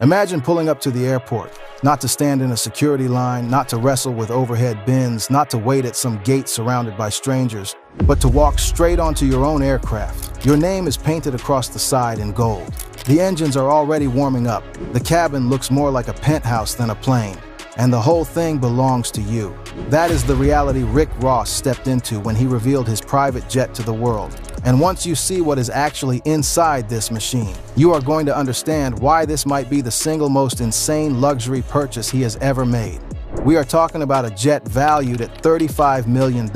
Imagine pulling up to the airport, not to stand in a security line, not to wrestle with overhead bins, not to wait at some gate surrounded by strangers, but to walk straight onto your own aircraft. Your name is painted across the side in gold. The engines are already warming up. The cabin looks more like a penthouse than a plane. And the whole thing belongs to you. That is the reality Rick Ross stepped into when he revealed his private jet to the world. And once you see what is actually inside this machine, you are going to understand why this might be the single most insane luxury purchase he has ever made. We are talking about a jet valued at $35 million,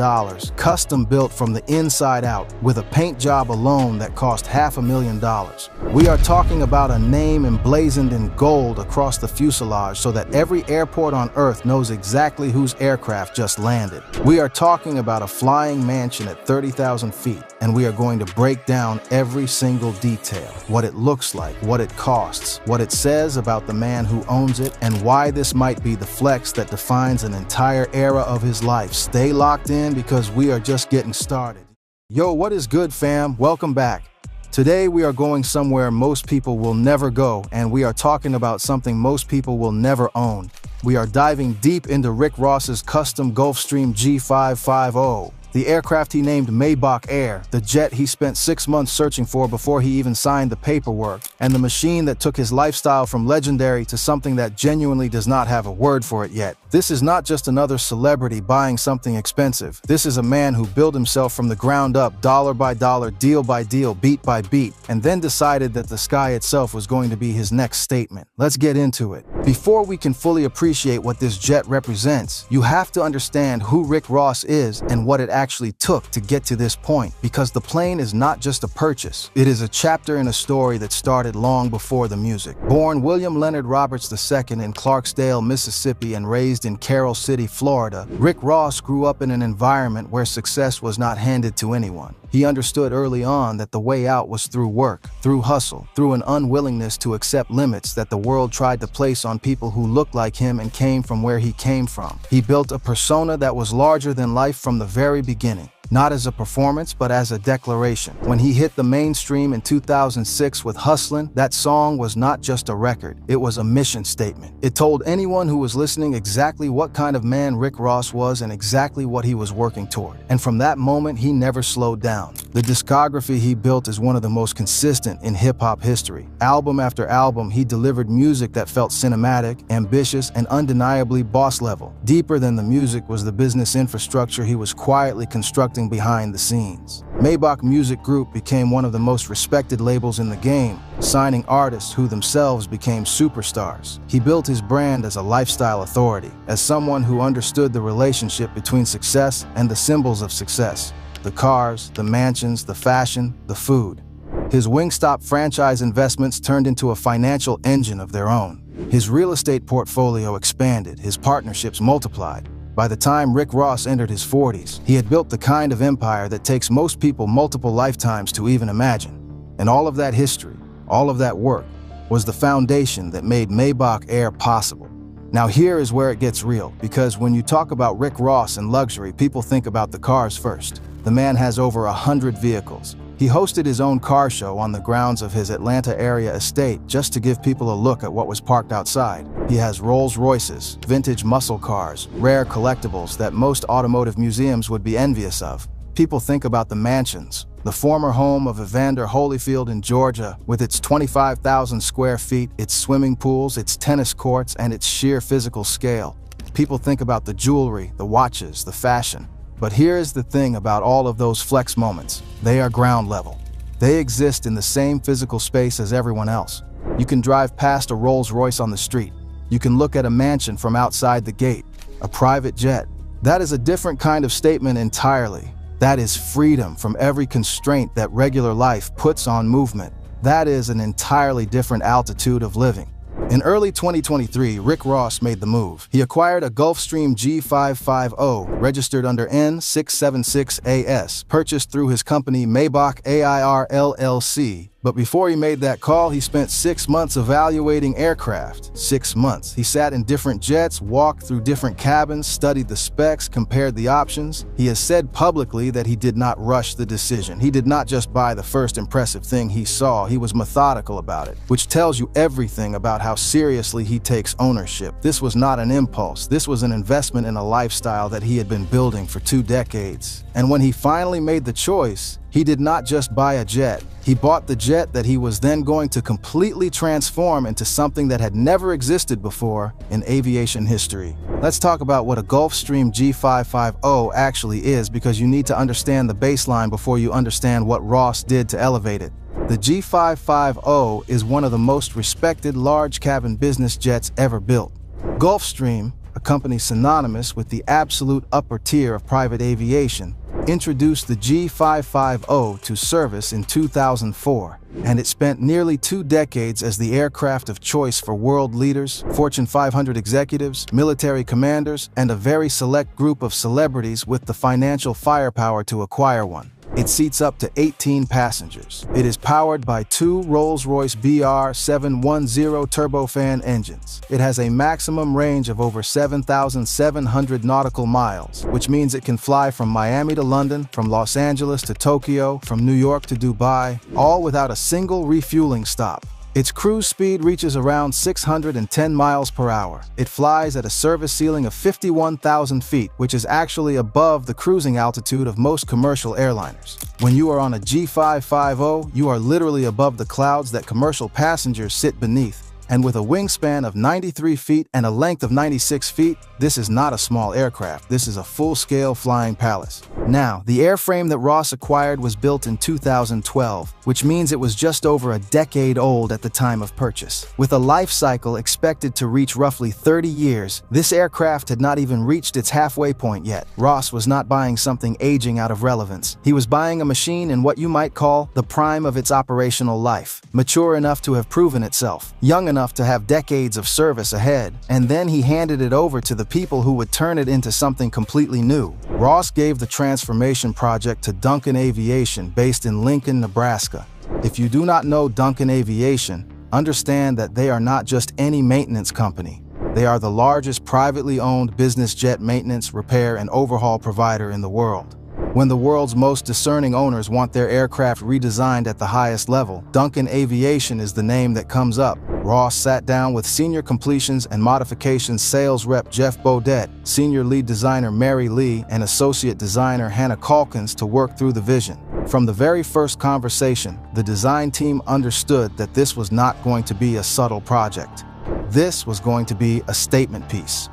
custom built from the inside out, with a paint job alone that cost $500,000. We are talking about a name emblazoned in gold across the fuselage so that every airport on Earth knows exactly whose aircraft just landed. We are talking about a flying mansion at 30,000 feet, and we are going to break down every single detail. What it looks like, what it costs, what it says about the man who owns it, and why this might be the flex that defines an entire era of his life. Stay locked in because we are just getting started. Yo, what is good, fam? Welcome back. Today we are going somewhere most people will never go, and we are talking about something most people will never own. We are diving deep into Rick Ross's custom Gulfstream G550. The aircraft he named Maybach Air, the jet he spent 6 months searching for before he even signed the paperwork, and the machine that took his lifestyle from legendary to something that genuinely does not have a word for it yet. This is not just another celebrity buying something expensive. This is a man who built himself from the ground up, dollar by dollar, deal by deal, beat by beat, and then decided that the sky itself was going to be his next statement. Let's get into it. Before we can fully appreciate what this jet represents, you have to understand who Rick Ross is and what it actually took to get to this point, because the plane is not just a purchase. It is a chapter in a story that started long before the music. Born William Leonard Roberts II in Clarksdale, Mississippi, and raised in Carroll City, Florida, Rick Ross grew up in an environment where success was not handed to anyone. He understood early on that the way out was through work, through hustle, through an unwillingness to accept limits that the world tried to place on people who looked like him and came from where he came from. He built a persona that was larger than life from the very beginning. Not as a performance, but as a declaration. When he hit the mainstream in 2006 with Hustlin', that song was not just a record, it was a mission statement. It told anyone who was listening exactly what kind of man Rick Ross was and exactly what he was working toward. And from that moment, he never slowed down. The discography he built is one of the most consistent in hip-hop history. Album after album, he delivered music that felt cinematic, ambitious, and undeniably boss level. Deeper than the music was the business infrastructure he was quietly constructing behind the scenes. Maybach Music Group became one of the most respected labels in the game, signing artists who themselves became superstars. He built his brand as a lifestyle authority, as someone who understood the relationship between success and the symbols of success: the cars, the mansions, the fashion, the food. His Wingstop franchise investments turned into a financial engine of their own. His real estate portfolio expanded, his partnerships multiplied. By the time Rick Ross entered his 40s, he had built the kind of empire that takes most people multiple lifetimes to even imagine. And all of that history, all of that work, was the foundation that made Maybach Air possible. Now here is where it gets real, because when you talk about Rick Ross and luxury, people think about the cars first. The man has over 100 vehicles. He hosted his own car show on the grounds of his Atlanta area estate just to give people a look at what was parked outside. He has Rolls Royces, vintage muscle cars, rare collectibles that most automotive museums would be envious of. People think about the mansions, the former home of Evander Holyfield in Georgia, with its 25,000 square feet, its swimming pools, its tennis courts, and its sheer physical scale. People think about the jewelry, the watches, the fashion. But here's the thing about all of those flex moments. They are ground level. They exist in the same physical space as everyone else. You can drive past a Rolls Royce on the street. You can look at a mansion from outside the gate, a private jet. That is a different kind of statement entirely. That is freedom from every constraint that regular life puts on movement. That is an entirely different altitude of living. In early 2023, Rick Ross made the move. He acquired a Gulfstream G550, registered under N676AS, purchased through his company Maybach AIR LLC, But before he made that call, he spent 6 months evaluating aircraft. 6 months. He sat in different jets, walked through different cabins, studied the specs, compared the options. He has said publicly that he did not rush the decision. He did not just buy the first impressive thing he saw. He was methodical about it, which tells you everything about how seriously he takes ownership. This was not an impulse. This was an investment in a lifestyle that he had been building for 2 decades. And when he finally made the choice, he did not just buy a jet. He bought the jet that he was then going to completely transform into something that had never existed before in aviation history. Let's talk about what a Gulfstream G550 actually is, because you need to understand the baseline before you understand what Ross did to elevate it. The G550 is one of the most respected large cabin business jets ever built. Gulfstream, a company synonymous with the absolute upper tier of private aviation, introduced the G550 to service in 2004, and it spent nearly 2 decades as the aircraft of choice for world leaders, Fortune 500 executives, military commanders, and a very select group of celebrities with the financial firepower to acquire one. It seats up to 18 passengers. It is powered by 2 Rolls-Royce BR710 turbofan engines. It has a maximum range of over 7,700 nautical miles, which means it can fly from Miami to London, from Los Angeles to Tokyo, from New York to Dubai, all without a single refueling stop. Its cruise speed reaches around 610 miles per hour. It flies at a service ceiling of 51,000 feet, which is actually above the cruising altitude of most commercial airliners. When you are on a G550, you are literally above the clouds that commercial passengers sit beneath. And with a wingspan of 93 feet and a length of 96 feet, this is not a small aircraft. This is a full-scale flying palace. Now, the airframe that Ross acquired was built in 2012, which means it was just over a decade old at the time of purchase. With a life cycle expected to reach roughly 30 years, this aircraft had not even reached its halfway point yet. Ross was not buying something aging out of relevance. He was buying a machine in what you might call the prime of its operational life, mature enough to have proven itself, young enough to have decades of service ahead, and then he handed it over to the people who would turn it into something completely new. Ross gave the transformation project to Duncan Aviation, based in Lincoln, Nebraska. If you do not know Duncan Aviation, understand that they are not just any maintenance company. They are the largest privately owned business jet maintenance, repair, and overhaul provider in the world. When the world's most discerning owners want their aircraft redesigned at the highest level, Duncan Aviation is the name that comes up. Ross sat down with senior completions and modifications sales rep Jeff Beaudet, senior lead designer Mary Lee, and associate designer Hannah Calkins to work through the vision. From the very first conversation, the design team understood that this was not going to be a subtle project. This was going to be a statement piece.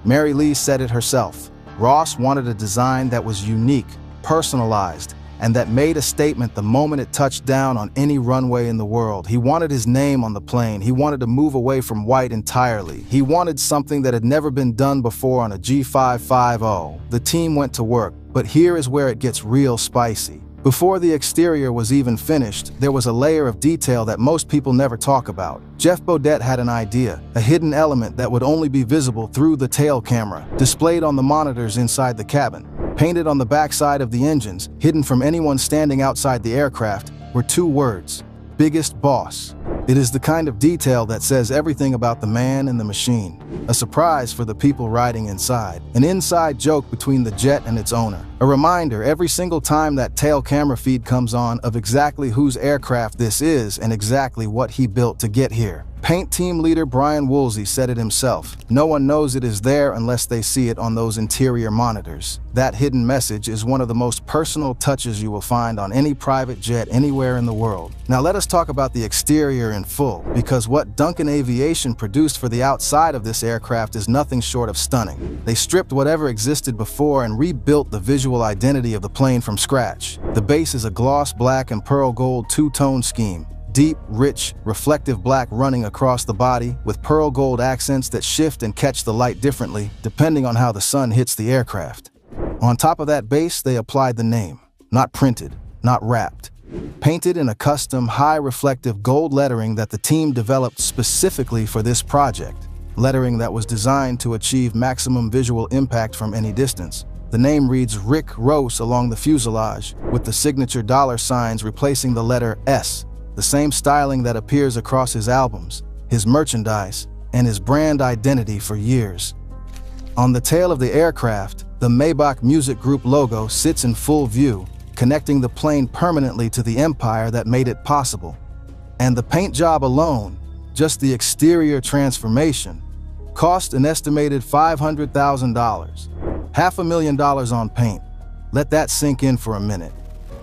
Mary Lee said it herself. Ross wanted a design that was unique, personalized, and that made a statement the moment it touched down on any runway in the world. He wanted his name on the plane. He wanted to move away from white entirely. He wanted something that had never been done before on a G550. The team went to work, but here is where it gets real spicy. Before the exterior was even finished, there was a layer of detail that most people never talk about. Jeff Beaudet had an idea, a hidden element that would only be visible through the tail camera, displayed on the monitors inside the cabin. Painted on the backside of the engines, hidden from anyone standing outside the aircraft, were 2 words: biggest boss. It is the kind of detail that says everything about the man and the machine. A surprise for the people riding inside. An inside joke between the jet and its owner. A reminder every single time that tail camera feed comes on of exactly whose aircraft this is and exactly what he built to get here. Paint team leader Brian Woolsey said it himself. No one knows it is there unless they see it on those interior monitors. That hidden message is one of the most personal touches you will find on any private jet anywhere in the world. Now let us talk about the exterior in full, because what Duncan Aviation produced for the outside of this aircraft is nothing short of stunning. They stripped whatever existed before and rebuilt the visual identity of the plane from scratch. The base is a gloss black and pearl gold 2-tone scheme. Deep, rich, reflective black running across the body, with pearl gold accents that shift and catch the light differently, depending on how the sun hits the aircraft. On top of that base, they applied the name. Not printed, not wrapped. Painted in a custom, high-reflective gold lettering that the team developed specifically for this project. Lettering that was designed to achieve maximum visual impact from any distance. The name reads Rick Ross along the fuselage, with the signature $ signs replacing the letter S. the same styling that appears across his albums, his merchandise, and his brand identity for years. On the tail of the aircraft, the Maybach Music Group logo sits in full view, connecting the plane permanently to the empire that made it possible. And the paint job alone, just the exterior transformation, cost an estimated $500,000. $500,000 on paint. Let that sink in for a minute.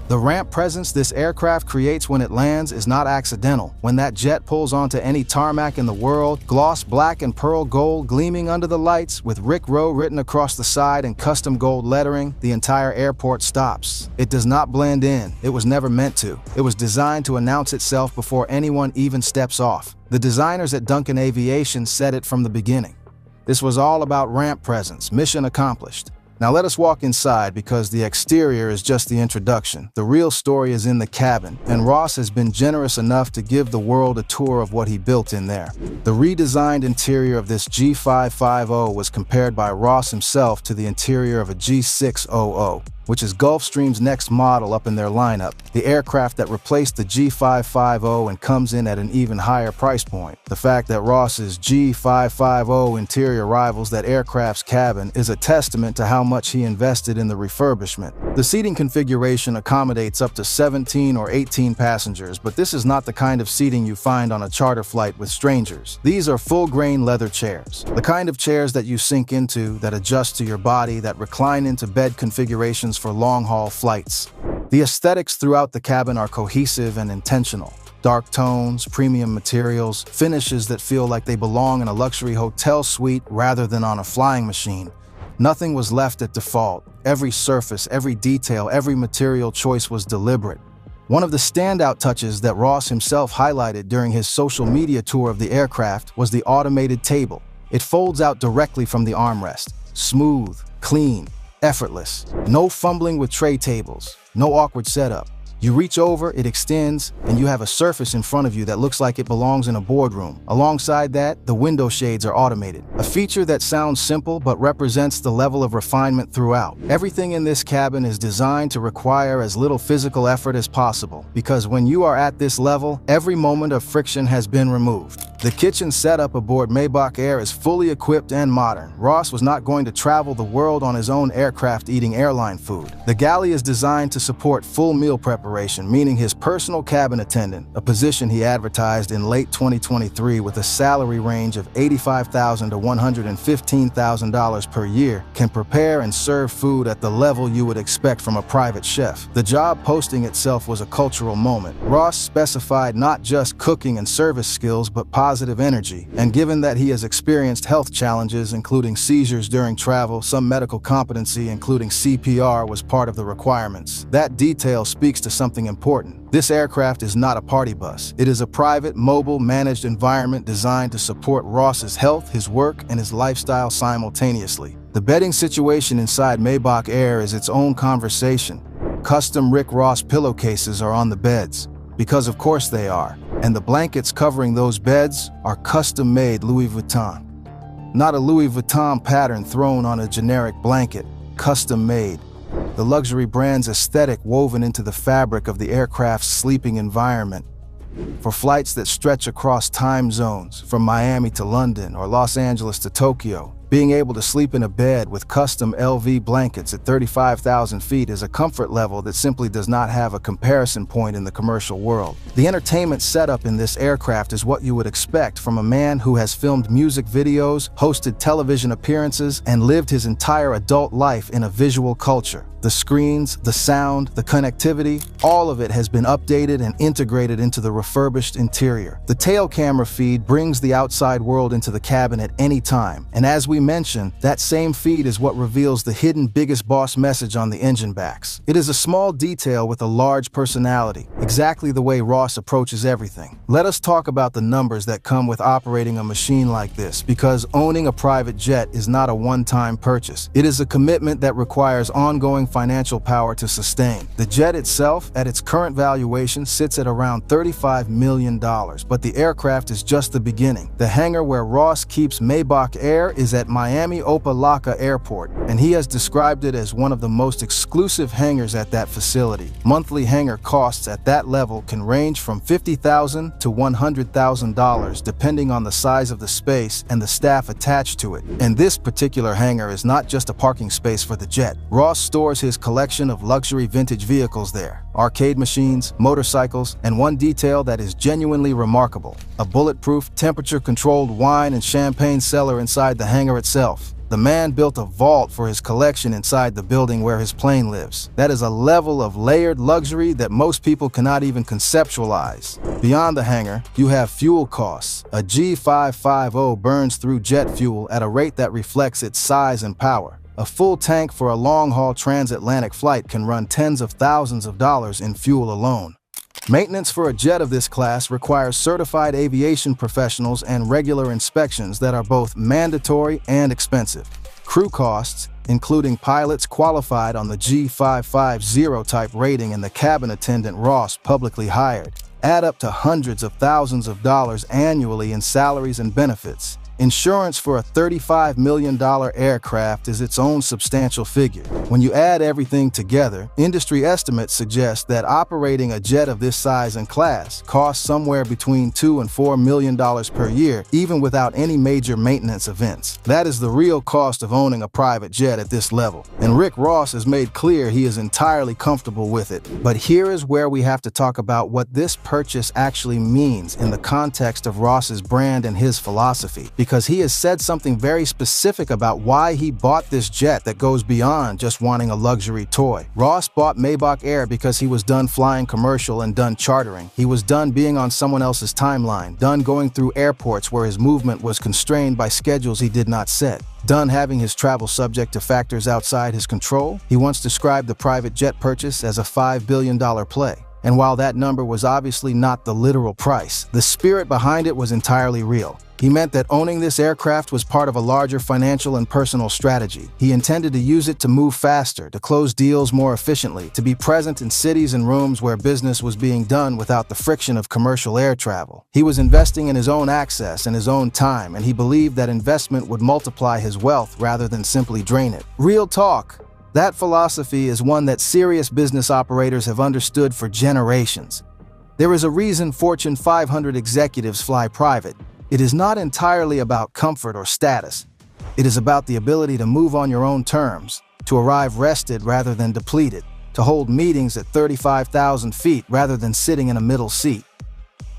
The ramp presence this aircraft creates when it lands is not accidental. When that jet pulls onto any tarmac in the world, gloss black and pearl gold gleaming under the lights, with Rick Rowe written across the side in custom gold lettering, the entire airport stops. It does not blend in. It was never meant to. It was designed to announce itself before anyone even steps off. The designers at Duncan Aviation said it from the beginning. This was all about ramp presence, mission accomplished. Now let us walk inside, because the exterior is just the introduction. The real story is in the cabin, and Ross has been generous enough to give the world a tour of what he built in there. The redesigned interior of this G550 was compared by Ross himself to the interior of a G600, which is Gulfstream's next model up in their lineup, the aircraft that replaced the G550 and comes in at an even higher price point. The fact that Ross's G550 interior rivals that aircraft's cabin is a testament to how much he invested in the refurbishment. The seating configuration accommodates up to 17 or 18 passengers, but this is not the kind of seating you find on a charter flight with strangers. These are full-grain leather chairs, the kind of chairs that you sink into, that adjust to your body, that recline into bed configurations for long-haul flights. The aesthetics throughout the cabin are cohesive and intentional. Dark tones, premium materials, finishes that feel like they belong in a luxury hotel suite rather than on a flying machine. Nothing was left at default. Every surface, every detail, every material choice was deliberate. One of the standout touches that Ross himself highlighted during his social media tour of the aircraft was the automated table. It folds out directly from the armrest. Smooth, clean, effortless. No fumbling with tray tables, no awkward setup. You reach over, it extends, and you have a surface in front of you that looks like it belongs in a boardroom. Alongside that, the window shades are automated, a feature that sounds simple but represents the level of refinement throughout. Everything in this cabin is designed to require as little physical effort as possible, because when you are at this level, every moment of friction has been removed. The kitchen setup aboard Maybach Air is fully equipped and modern. Ross was not going to travel the world on his own aircraft eating airline food. The galley is designed to support full meal preparation, meaning his personal cabin attendant, a position he advertised in late 2023 with a salary range of $85,000 to $115,000 per year, can prepare and serve food at the level you would expect from a private chef. The job posting itself was a cultural moment. Ross specified not just cooking and service skills, but positive energy, and given that he has experienced health challenges, including seizures during travel, some medical competency, including CPR, was part of the requirements. That detail speaks to something important. This aircraft is not a party bus. It is a private, mobile, managed environment designed to support Ross's health, his work, and his lifestyle simultaneously. The bedding situation inside Maybach Air is its own conversation. Custom Rick Ross pillowcases are on the beds, because of course they are, and the blankets covering those beds are custom-made Louis Vuitton. Not a Louis Vuitton pattern thrown on a generic blanket, custom-made. The luxury brand's aesthetic woven into the fabric of the aircraft's sleeping environment. For flights that stretch across time zones, from Miami to London or Los Angeles to Tokyo, being able to sleep in a bed with custom LV blankets at 35,000 feet is a comfort level that simply does not have a comparison point in the commercial world. The entertainment setup in this aircraft is what you would expect from a man who has filmed music videos, hosted television appearances, and lived his entire adult life in a visual culture. The screens, the sound, the connectivity, all of it has been updated and integrated into the refurbished interior. The tail camera feed brings the outside world into the cabin at any time, and as we mentioned, that same feed is what reveals the hidden biggest boss message on the engine backs. It is a small detail with a large personality, exactly the way Ross approaches everything. Let us talk about the numbers that come with operating a machine like this, because owning a private jet is not a one-time purchase. It is a commitment that requires ongoing financial power to sustain. The jet itself, at its current valuation, sits at around $35 million, but the aircraft is just the beginning. The hangar where Ross keeps Maybach Air is at at Miami Opa-locka Airport, and he has described it as one of the most exclusive hangars at that facility. Monthly hangar costs at that level can range from $50,000 to $100,000 depending on the size of the space and the staff attached to it. And this particular hangar is not just a parking space for the jet. Ross stores his collection of luxury vintage vehicles there. Arcade machines, motorcycles, and one detail that is genuinely remarkable: a bulletproof, temperature-controlled wine and champagne cellar inside the hangar itself. The man built a vault for his collection inside the building where his plane lives. That is a level of layered luxury that most people cannot even conceptualize. Beyond the hangar, you have fuel costs. A G550 burns through jet fuel at a rate that reflects its size and power. A full tank for a long-haul transatlantic flight can run tens of thousands of dollars in fuel alone. Maintenance for a jet of this class requires certified aviation professionals and regular inspections that are both mandatory and expensive. Crew costs, including pilots qualified on the G550 type rating and the cabin attendant Ross publicly hired, add up to hundreds of thousands of dollars annually in salaries and benefits. Insurance for a $35 million aircraft is its own substantial figure. When you add everything together, industry estimates suggest that operating a jet of this size and class costs somewhere between $2 and $4 million per year, even without any major maintenance events. That is the real cost of owning a private jet at this level. And Rick Ross has made clear he is entirely comfortable with it. But here is where we have to talk about what this purchase actually means in the context of Ross's brand and his philosophy, because he has said something very specific about why he bought this jet that goes beyond just wanting a luxury toy. Ross bought Maybach Air because he was done flying commercial and done chartering. He was done being on someone else's timeline, done going through airports where his movement was constrained by schedules he did not set. Done having his travel subject to factors outside his control. He once described the private jet purchase as a $5 billion play. And while that number was obviously not the literal price, the spirit behind it was entirely real. He meant that owning this aircraft was part of a larger financial and personal strategy. He intended to use it to move faster, to close deals more efficiently, to be present in cities and rooms where business was being done without the friction of commercial air travel. He was investing in his own access and his own time, and he believed that investment would multiply his wealth rather than simply drain it. Real talk. That philosophy is one that serious business operators have understood for generations. There is a reason Fortune 500 executives fly private. It is not entirely about comfort or status. It is about the ability to move on your own terms, to arrive rested rather than depleted, to hold meetings at 35,000 feet rather than sitting in a middle seat.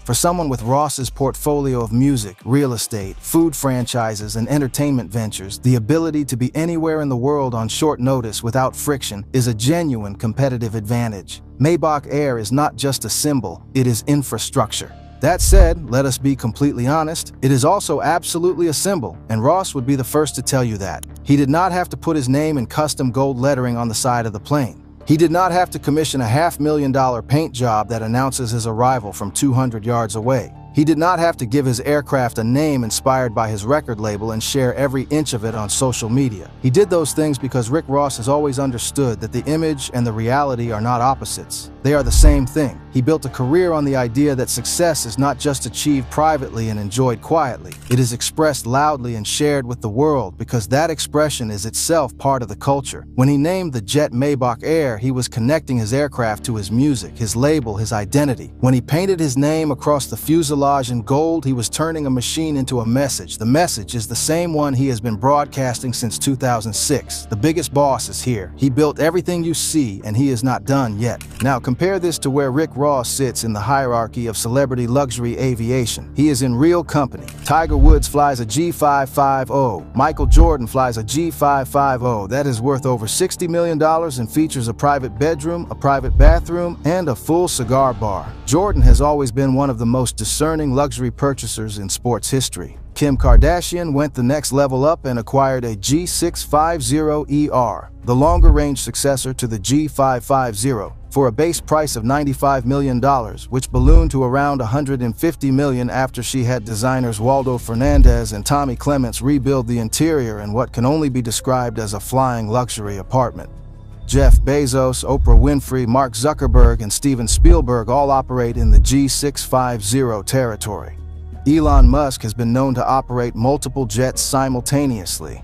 For someone with Ross's portfolio of music, real estate, food franchises, and entertainment ventures, the ability to be anywhere in the world on short notice without friction is a genuine competitive advantage. Maybach Air is not just a symbol, it is infrastructure. That said, let us be completely honest, it is also absolutely a symbol, and Ross would be the first to tell you that. He did not have to put his name in custom gold lettering on the side of the plane. He did not have to commission a $500,000 paint job that announces his arrival from 200 yards away. He did not have to give his aircraft a name inspired by his record label and share every inch of it on social media. He did those things because Rick Ross has always understood that the image and the reality are not opposites. They are the same thing. He built a career on the idea that success is not just achieved privately and enjoyed quietly. It is expressed loudly and shared with the world because that expression is itself part of the culture. When he named the jet Maybach Air, he was connecting his aircraft to his music, his label, his identity. When he painted his name across the fuselage in gold, he was turning a machine into a message. The message is the same one he has been broadcasting since 2006. The biggest boss is here. He built everything you see, and he is not done yet. Now compare this to where Rick Ross sits in the hierarchy of celebrity luxury aviation. He is in real company. Tiger Woods flies a G550. Michael Jordan flies a G550. That is worth over $60 million and features a private bedroom, a private bathroom, and a full cigar bar. Jordan has always been one of the most discerning luxury purchasers in sports history. Kim Kardashian went the next level up and acquired a G650ER, the longer-range successor to the G550, for a base price of $95 million, which ballooned to around $150 million after she had designers Waldo Fernandez and Tommy Clements rebuild the interior in what can only be described as a flying luxury apartment. Jeff Bezos, Oprah Winfrey, Mark Zuckerberg, and Steven Spielberg all operate in the G650 territory. Elon Musk has been known to operate multiple jets simultaneously.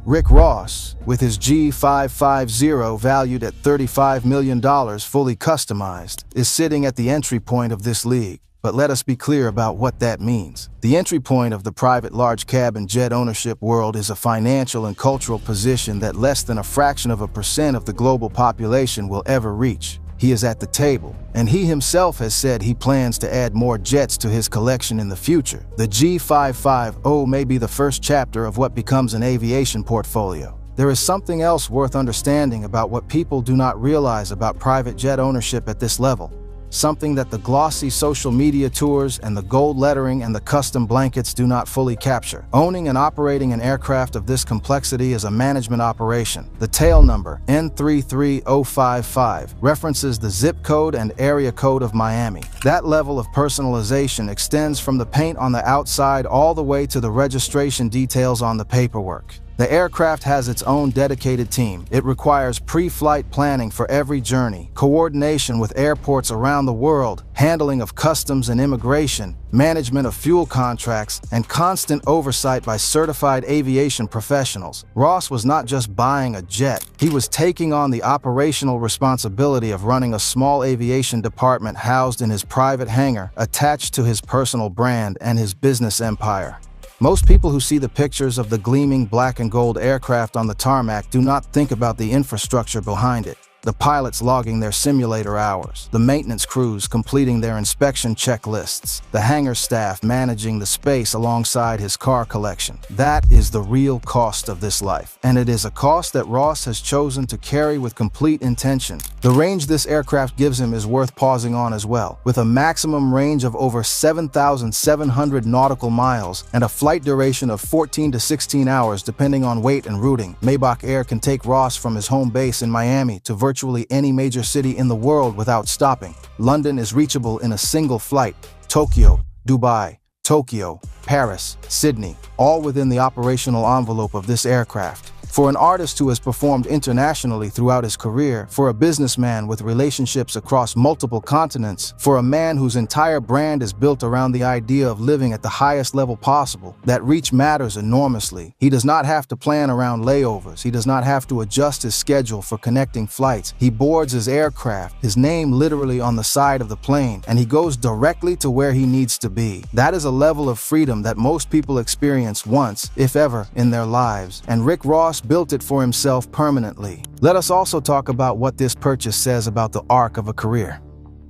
Rick Ross, with his G550 valued at $35 million fully customized, is sitting at the entry point of this league. But let us be clear about what that means. The entry point of the private large cabin jet ownership world is a financial and cultural position that less than a fraction of a percent of the global population will ever reach. He is at the table, and he himself has said he plans to add more jets to his collection in the future. The G550 may be the first chapter of what becomes an aviation portfolio. There is something else worth understanding about what people do not realize about private jet ownership at this level. Something that the glossy social media tours and the gold lettering and the custom blankets do not fully capture. Owning and operating an aircraft of this complexity is a management operation. The tail number, N33055, references the zip code and area code of Miami. That level of personalization extends from the paint on the outside all the way to the registration details on the paperwork. The aircraft has its own dedicated team. It requires pre-flight planning for every journey, coordination with airports around the world, handling of customs and immigration, management of fuel contracts, and constant oversight by certified aviation professionals. Ross was not just buying a jet, he was taking on the operational responsibility of running a small aviation department housed in his private hangar, attached to his personal brand and his business empire. Most people who see the pictures of the gleaming black and gold aircraft on the tarmac do not think about the infrastructure behind it. The pilots logging their simulator hours, the maintenance crews completing their inspection checklists, the hangar staff managing the space alongside his car collection. That is the real cost of this life, and it is a cost that Ross has chosen to carry with complete intention. The range this aircraft gives him is worth pausing on as well. With a maximum range of over 7,700 nautical miles and a flight duration of 14 to 16 hours depending on weight and routing, Maybach Air can take Ross from his home base in Miami to virtually any major city in the world without stopping. London is reachable in a single flight. Tokyo, Dubai, Tokyo, Paris, Sydney, all within the operational envelope of this aircraft. For an artist who has performed internationally throughout his career, for a businessman with relationships across multiple continents, for a man whose entire brand is built around the idea of living at the highest level possible, that reach matters enormously. He does not have to plan around layovers. He does not have to adjust his schedule for connecting flights. He boards his aircraft, his name literally on the side of the plane, and he goes directly to where he needs to be. That is a level of freedom that most people experience once, if ever, in their lives, and Rick Ross built it for himself permanently. Let us also talk about what this purchase says about the arc of a career.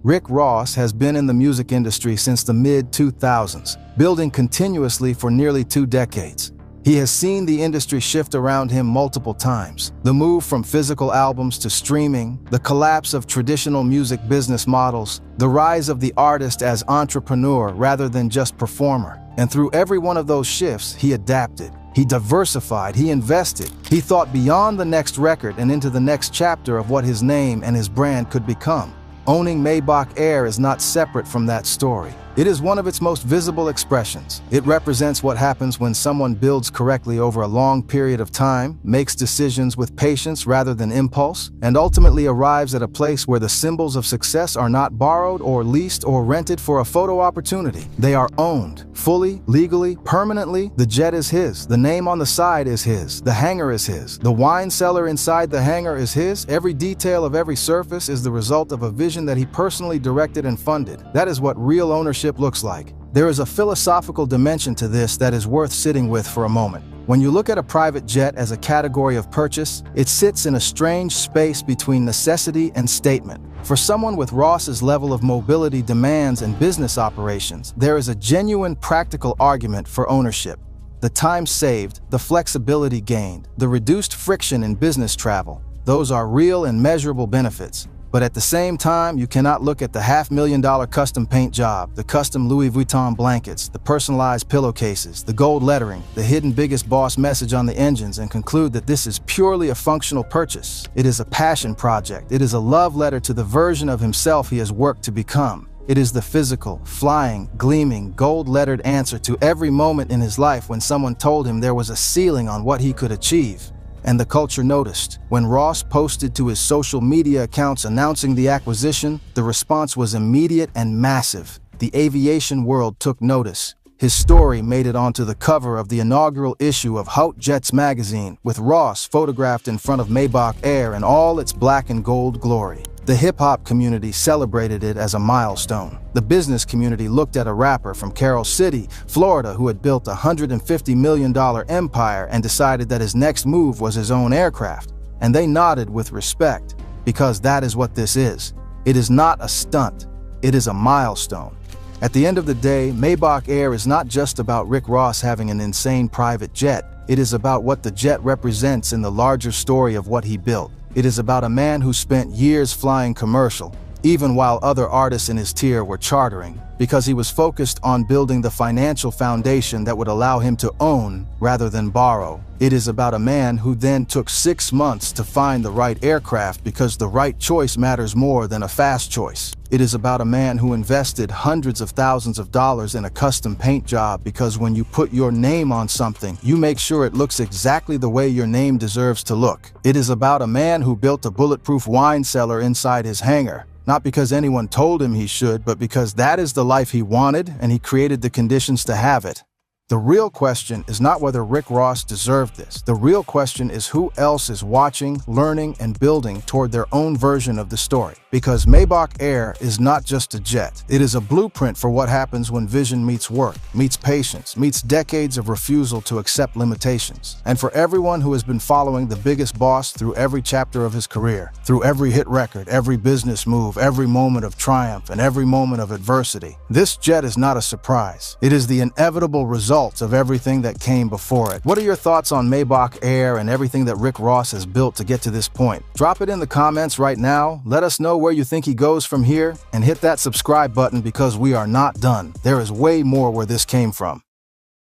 Rick Ross has been in the music industry since the mid-2000s, building continuously for nearly 2 decades. He has seen the industry shift around him multiple times. The move from physical albums to streaming, the collapse of traditional music business models, the rise of the artist as entrepreneur rather than just performer. And through every one of those shifts, he adapted. He diversified, he invested, he thought beyond the next record and into the next chapter of what his name and his brand could become. Owning Maybach Air is not separate from that story. It is one of its most visible expressions. It represents what happens when someone builds correctly over a long period of time, makes decisions with patience rather than impulse, and ultimately arrives at a place where the symbols of success are not borrowed or leased or rented for a photo opportunity. They are owned, fully, legally, permanently. The jet is his. The name on the side is his. The hangar is his. The wine cellar inside the hangar is his. Every detail of every surface is the result of a vision that he personally directed and funded. That is what real ownership looks like. There is a philosophical dimension to this that is worth sitting with for a moment. When you look at a private jet as a category of purchase, it sits in a strange space between necessity and statement. For someone with Ross's level of mobility demands and business operations, there is a genuine practical argument for ownership. The time saved, the flexibility gained, the reduced friction in business travel, those are real and measurable benefits. But at the same time, you cannot look at the $500,000 custom paint job, the custom Louis Vuitton blankets, the personalized pillowcases, the gold lettering, the hidden biggest boss message on the engines and conclude that this is purely a functional purchase. It is a passion project. It is a love letter to the version of himself he has worked to become. It is the physical, flying, gleaming, gold-lettered answer to every moment in his life when someone told him there was a ceiling on what he could achieve. And the culture noticed. When Ross posted to his social media accounts announcing the acquisition, the response was immediate and massive. The aviation world took notice. His story made it onto the cover of the inaugural issue of Haute Jets magazine, with Ross photographed in front of Maybach Air in all its black and gold glory. The hip-hop community celebrated it as a milestone. The business community looked at a rapper from Carroll City, Florida, who had built a $150 million empire and decided that his next move was his own aircraft. And they nodded with respect, because that is what this is. It is not a stunt. It is a milestone. At the end of the day, Maybach Air is not just about Rick Ross having an insane private jet. It is about what the jet represents in the larger story of what he built. It is about a man who spent years flying commercial, even while other artists in his tier were chartering, because he was focused on building the financial foundation that would allow him to own rather than borrow. It is about a man who then took 6 months to find the right aircraft, because the right choice matters more than a fast choice. It is about a man who invested hundreds of thousands of dollars in a custom paint job, because when you put your name on something, you make sure it looks exactly the way your name deserves to look. It is about a man who built a bulletproof wine cellar inside his hangar, not because anyone told him he should, but because that is the life he wanted and he created the conditions to have it. The real question is not whether Rick Ross deserved this. The real question is who else is watching, learning, and building toward their own version of the story. Because Maybach Air is not just a jet. It is a blueprint for what happens when vision meets work, meets patience, meets decades of refusal to accept limitations. And for everyone who has been following the biggest boss through every chapter of his career, through every hit record, every business move, every moment of triumph, and every moment of adversity, this jet is not a surprise. It is the inevitable result of everything that came before it. What are your thoughts on Maybach Air and everything that Rick Ross has built to get to this point? Drop it in the comments right now. Let us know where you think he goes from here, and hit that subscribe button, because we are not done. There is way more where this came from.